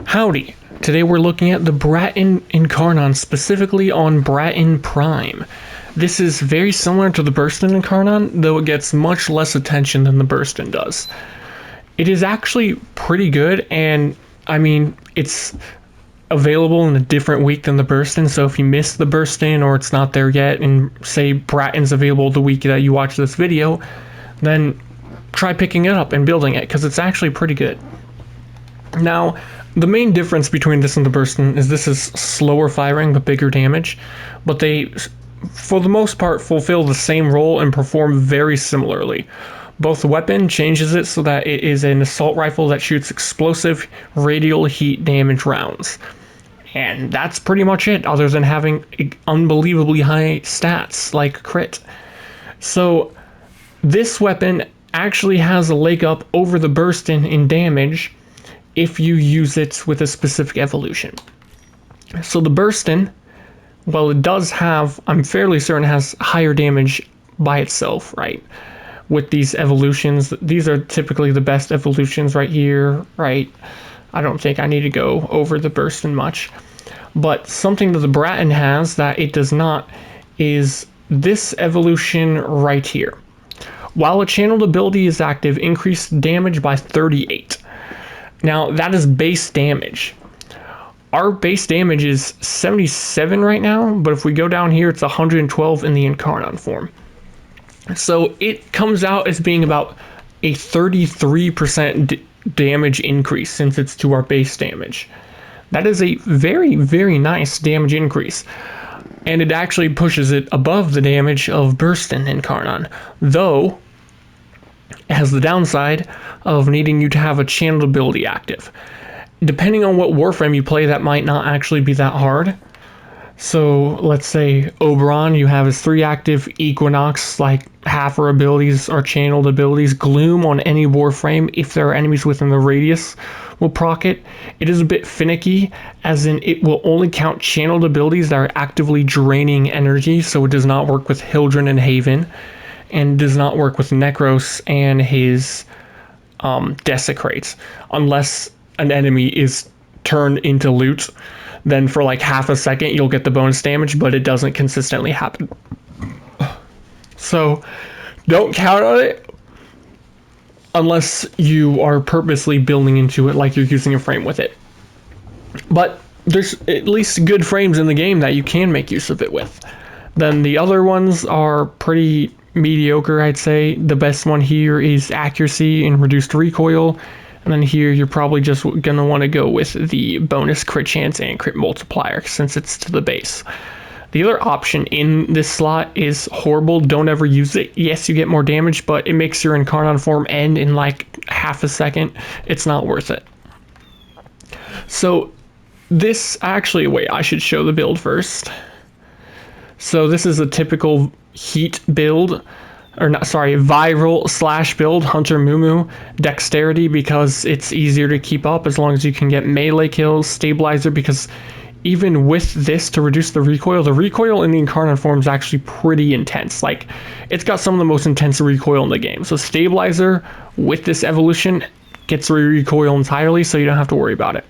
Howdy! Today we're looking at the Braton Incarnon, specifically on Braton Prime. This is very similar to the Braton Incarnon, though it gets much less attention than the Braton does. It is actually pretty good, and I mean, it's available in a different week than the Braton, so if you missed the Braton or it's not there yet, and say Braton's available the week that you watch this video, then try picking it up and building it, because it's actually pretty good. Now, the main difference between this and the Braton is this is slower firing but bigger damage, but they, for the most part, fulfill the same role and perform very similarly. Both weapon changes it so that it is an assault rifle that shoots explosive radial heat damage rounds. And that's pretty much it, other than having unbelievably high stats like crit. So this weapon actually has a leg up over the Braton in damage if you use it with a specific evolution. So the Braton, well, it does have, I'm fairly certain, has higher damage by itself, right? With these evolutions, these are typically the best evolutions right here, right? I don't think I need to go over the Braton much. But something that the Braton has that it does not is this evolution right here. While a channeled ability is active, increase damage by 38. Now, that is base damage. Our base damage is 77 right now, but if we go down here, it's 112 in the Incarnon form. So it comes out as being about a 33% damage increase since it's to our base damage. That is a very, very nice damage increase. And it actually pushes it above the damage of Braton Incarnon, though it has the downside of needing you to have a channeled ability active. Depending on what Warframe you play, that might not actually be that hard. So let's say Oberon, you have his 3 active, Equinox, like half her abilities are channeled abilities, Gloom on any Warframe, if there are enemies within the radius, will proc it. It is a bit finicky, as in it will only count channeled abilities that are actively draining energy, so it does not work with Hildren and Haven, and does not work with Necros and his Desecrates, unless an enemy is turned into loot. Then for like half a second you'll get the bonus damage, but it doesn't consistently happen. So don't count on it unless you are purposely building into it like you're using a frame with it. But there's at least good frames in the game that you can make use of it with. Then the other ones are pretty mediocre, I'd say. The best one here is accuracy and reduced recoil. And then here you're probably just going to want to go with the bonus crit chance and crit multiplier since it's to the base. The other option in this slot is horrible. Don't ever use it. Yes, you get more damage, but it makes your Incarnon form end in like half a second. It's not worth it. So this, actually, wait, I should show the build first. So this is a typical heat build. Or not, sorry, viral slash build, Hunter Mumu, dexterity because it's easier to keep up as long as you can get melee kills, stabilizer because even with this to reduce the recoil in the Incarnon form is actually pretty intense. Like, it's got some of the most intense recoil in the game. So stabilizer with this evolution gets recoil entirely, so you don't have to worry about it.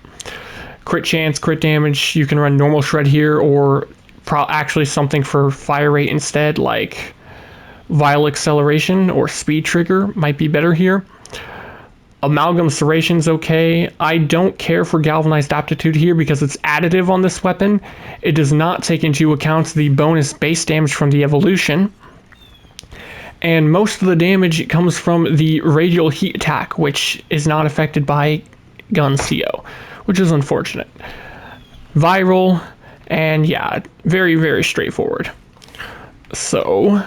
Crit chance, crit damage, you can run normal shred here or actually something for fire rate instead, like Vile Acceleration or Speed Trigger might be better here. Amalgam Serration's okay. I don't care for Galvanized Aptitude here because it's additive on this weapon. It does not take into account the bonus base damage from the evolution. And most of the damage comes from the Radial Heat attack, which is not affected by Gun CO, which is unfortunate. Viral, and yeah, very, very straightforward. So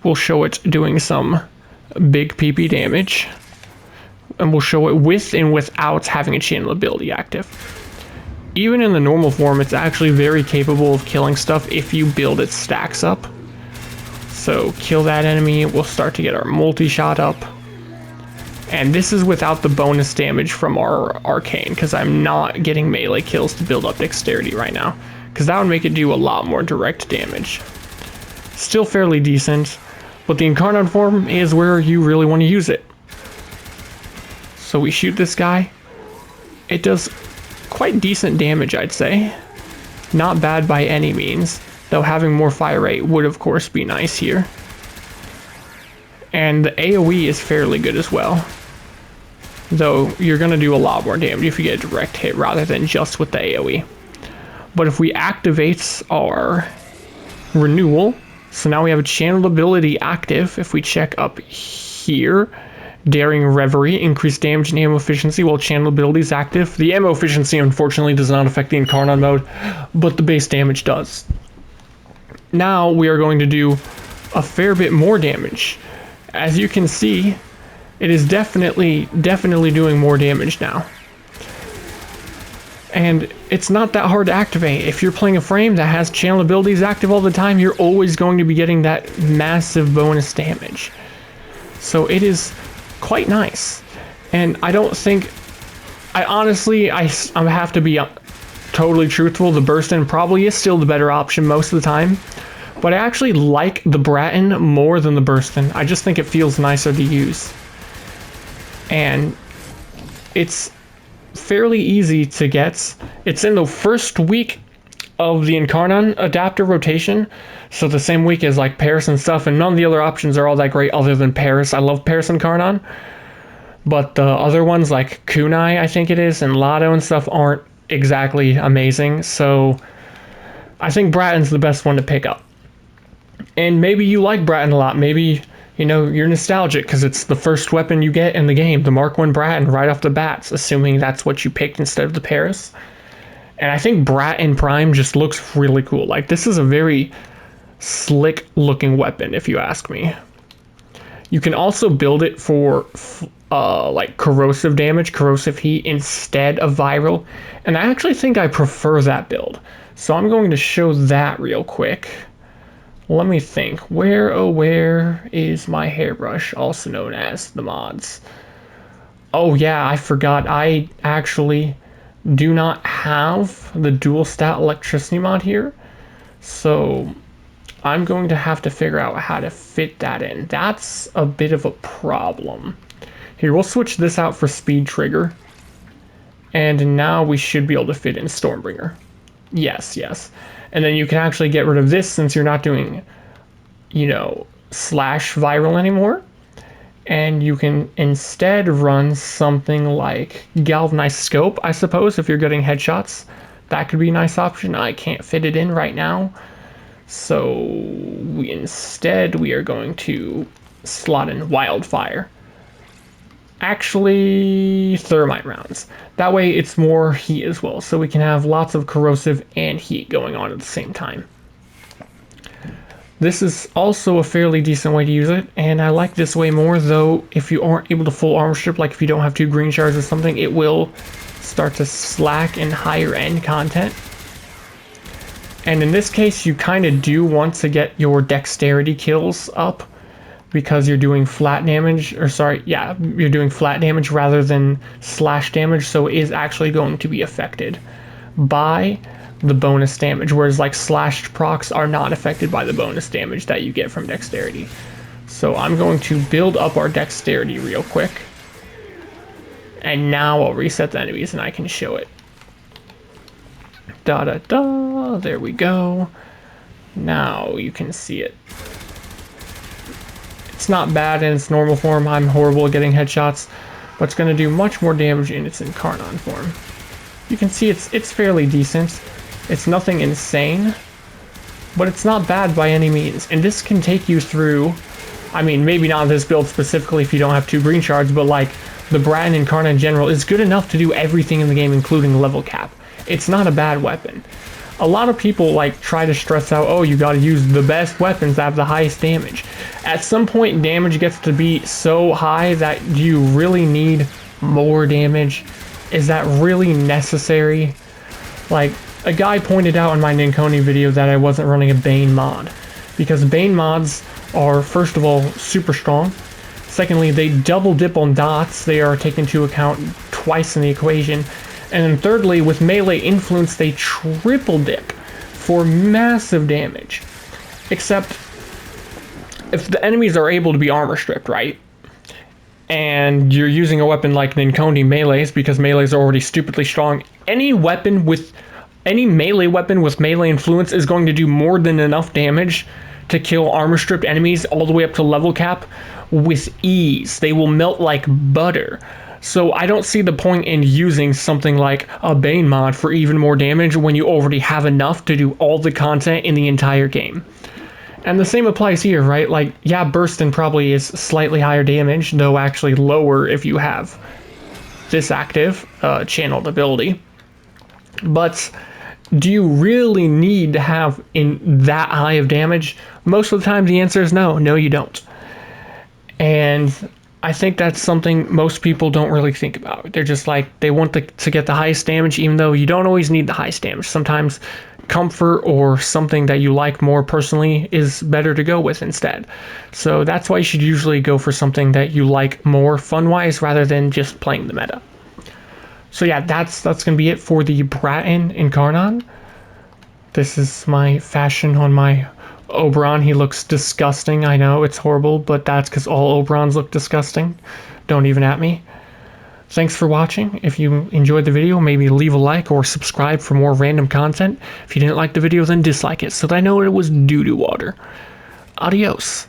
we'll show it doing some big PP damage, and we'll show it with and without having a channel ability active. Even in the normal form, it's actually very capable of killing stuff if you build its stacks up. So kill that enemy, we'll start to get our multi-shot up. And this is without the bonus damage from our arcane, because I'm not getting melee kills to build up dexterity right now, because that would make it do a lot more direct damage. Still fairly decent. But the Incarnon form is where you really want to use it. So we shoot this guy. It does quite decent damage, I'd say. Not bad by any means, though having more fire rate would of course be nice here. And the AoE is fairly good as well, though you're going to do a lot more damage if you get a direct hit rather than just with the AoE. But if we activate our renewal, so now we have a channeled ability active. If we check up here, Daring Reverie, increased damage and ammo efficiency while channel ability is active. The ammo efficiency unfortunately does not affect the Incarnon mode, but the base damage does. Now we are going to do a fair bit more damage. As you can see, it is definitely doing more damage now. And it's not that hard to activate. If you're playing a frame that has channel abilities active all the time, you're always going to be getting that massive bonus damage. So it is quite nice. And I don't think, I honestly have to be totally truthful, the Burst-In probably is still the better option most of the time. But I actually like the Braton more than the Burst-In. I just think it feels nicer to use. And it's fairly easy to get. It's in the first week of the Incarnon adapter rotation, so the same week as like Paris and stuff, and none of the other options are all that great other than Paris. I love Paris Incarnon, but the other ones like Kunai, I think it is, and Lotto and stuff aren't exactly amazing, so I think Braton's the best one to pick up. And maybe you like Braton a lot, maybe, you know, you're nostalgic because it's the first weapon you get in the game, the Mark I Braton right off the bat, assuming that's what you picked instead of the Paris. And I think Braton Prime just looks really cool. Like, this is a very slick looking weapon, if you ask me. You can also build it for like corrosive damage, corrosive heat, instead of viral. And I actually think I prefer that build. So I'm going to show that real quick. Let me think. Where is my hairbrush, also known as the mods? Oh yeah, I forgot. I actually do not have the dual stat electricity mod here. So I'm going to have to figure out how to fit that in. That's a bit of a problem. Here, we'll switch this out for speed trigger. And now we should be able to fit in Stormbringer. Yes. And then you can actually get rid of this since you're not doing, you know, slash viral anymore. And you can instead run something like Galvanized Scope, I suppose, if you're getting headshots. That could be a nice option. I can't fit it in right now. So instead we are going to slot in Wildfire. Actually, Thermite rounds. That way it's more heat as well, so we can have lots of corrosive and heat going on at the same time. This is also a fairly decent way to use it, and I like this way more, though if you aren't able to full armor strip, like if you don't have 2 green shards or something, it will start to slack in higher end content. And in this case, you kind of do want to get your dexterity kills up, because you're doing flat damage, or sorry, yeah, you're doing flat damage rather than slash damage, so it is actually going to be affected by the bonus damage, whereas like slashed procs are not affected by the bonus damage that you get from dexterity. So I'm going to build up our dexterity real quick, and now I'll reset the enemies and I can show it. There we go. Now you can see it. It's not bad in its normal form. I'm horrible at getting headshots, but it's going to do much more damage in its Incarnon form. You can see it's fairly decent. It's nothing insane, but it's not bad by any means. And this can take you through, I mean, maybe not this build specifically if you don't have 2 green shards, but like the Braton Incarnon in general is good enough to do everything in the game, including level cap. It's not a bad weapon. A lot of people like try to stress out, oh, you gotta use the best weapons that have the highest damage. At some point, damage gets to be so high that you really need more damage. Is that really necessary? Like, a guy pointed out in my Ninkoni video that I wasn't running a Bane mod, because Bane mods are, first of all, super strong. Secondly, they double dip on dots. They are taken into account twice in the equation. And then thirdly, with melee influence, they triple dip for massive damage. Except, if the enemies are able to be armor stripped, right? and you're using a weapon like Ninkoni melees, because melees are already stupidly strong, any melee weapon with melee influence is going to do more than enough damage to kill armor stripped enemies all the way up to level cap with ease. They will melt like butter. So I don't see the point in using something like a Bane mod for even more damage when you already have enough to do all the content in the entire game. And the same applies here, right? Like, yeah, Burstin probably is slightly higher damage, though actually lower if you have this active channeled ability. But do you really need to have in that high of damage? Most of the time the answer is no. No, you don't. And I think that's something most people don't really think about. They're just like, they want to get the highest damage, even though you don't always need the highest damage. Sometimes comfort or something that you like more personally is better to go with instead. So that's why you should usually go for something that you like more fun-wise rather than just playing the meta. So yeah, that's going to be it for the Braton Incarnon. This is my fashion on my Oberon. He looks disgusting. I know, it's horrible, but that's because all Oberons look disgusting. Don't even at me. Thanks for watching. If you enjoyed the video, maybe leave a like or subscribe for more random content. If you didn't like the video, then dislike it so that I know it was doo-doo water. Adios.